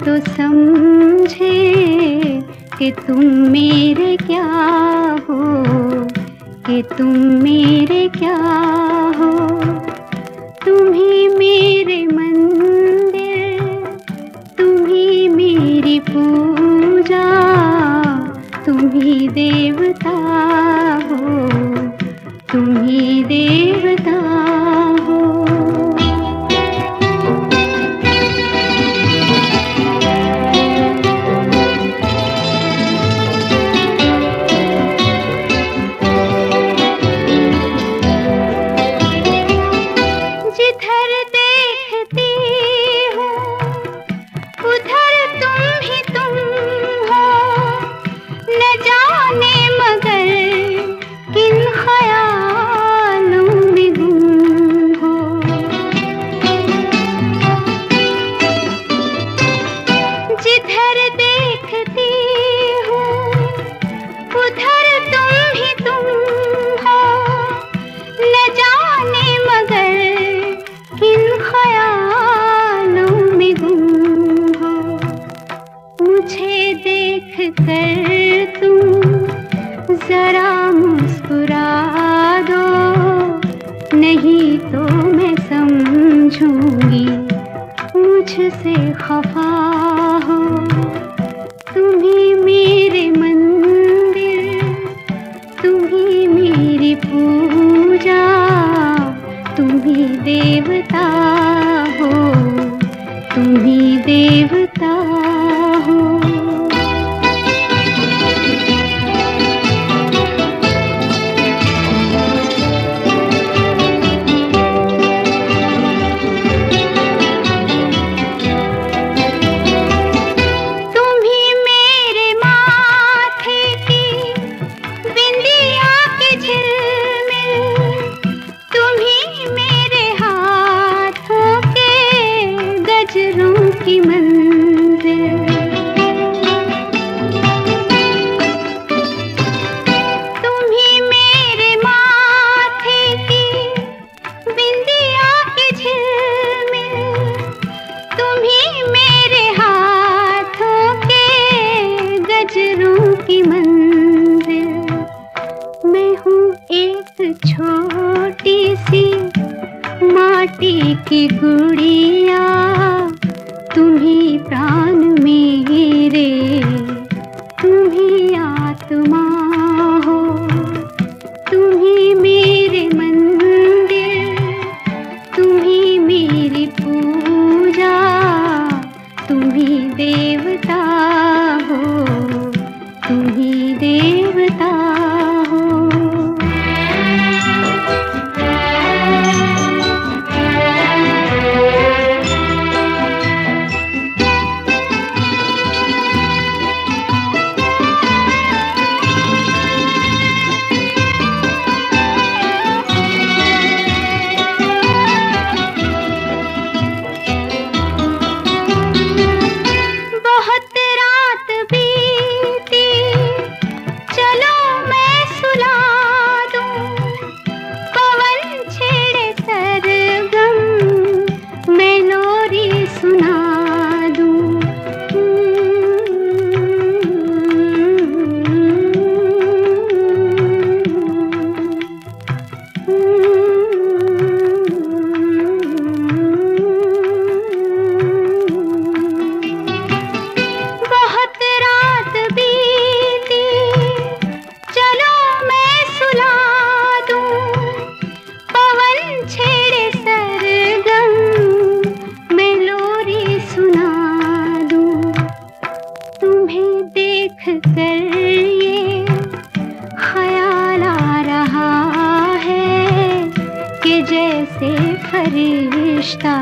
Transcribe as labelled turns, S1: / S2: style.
S1: तो समझे कि तुम मेरे क्या हो, कि तुम मेरे क्या हो। तुम ही मेरे मंदिर, तुम ही मेरी पूजा, तुम ही देवता हो, तुम ही देवता हो। जिधर देखती हूँ उधर तुम ही तुम हो, न जाने मगर किन ख्यालों में गुम हो। जिधर देखती हूँ उधर तुम ही तुम हो, न जाने मगर किन ख्यालों में गुम हो। मुझे देख कर तुम जरा मुस्कुरा दो, नहीं तो मैं समझूंगी मुझसे खफा हो। तुम ही मेरे मंदिर, तुम ही मेरी पूजा, तुम ही देवता हो, तुम ही देवता हो। तुम ही मेरे माथे की बिंदिया की झिलमिल, तुम ही मेरे हाथों के गजरों की मंजिल। तुम ही मेरे माथे की बिंदिया की झिलमिल, तुम ही मेरे हाथों के गजरों की मंजिल। मैं हूँ एक छोटी सी माटी की गुड़िया, तुम ही प्राण मेरे, तुम ही आत्मा हो। तुम ही मेरे मंदिर, तुम ही मेरी पूजा, तुम ही देवता हो, तुम ही देवता हो। बहुत रात बीती, चलो मैं सुला दूं, पवन छेड़े सरगम, मैं लोरी सुना दूं। बहुत रात बीती, चलो मैं सुला दूं, पवन छेड़े सरगम, मैं लोरी सुना दूं। तुम्हें देख कर ये ख्याल आ रहा है कि जैसे फरिश्ता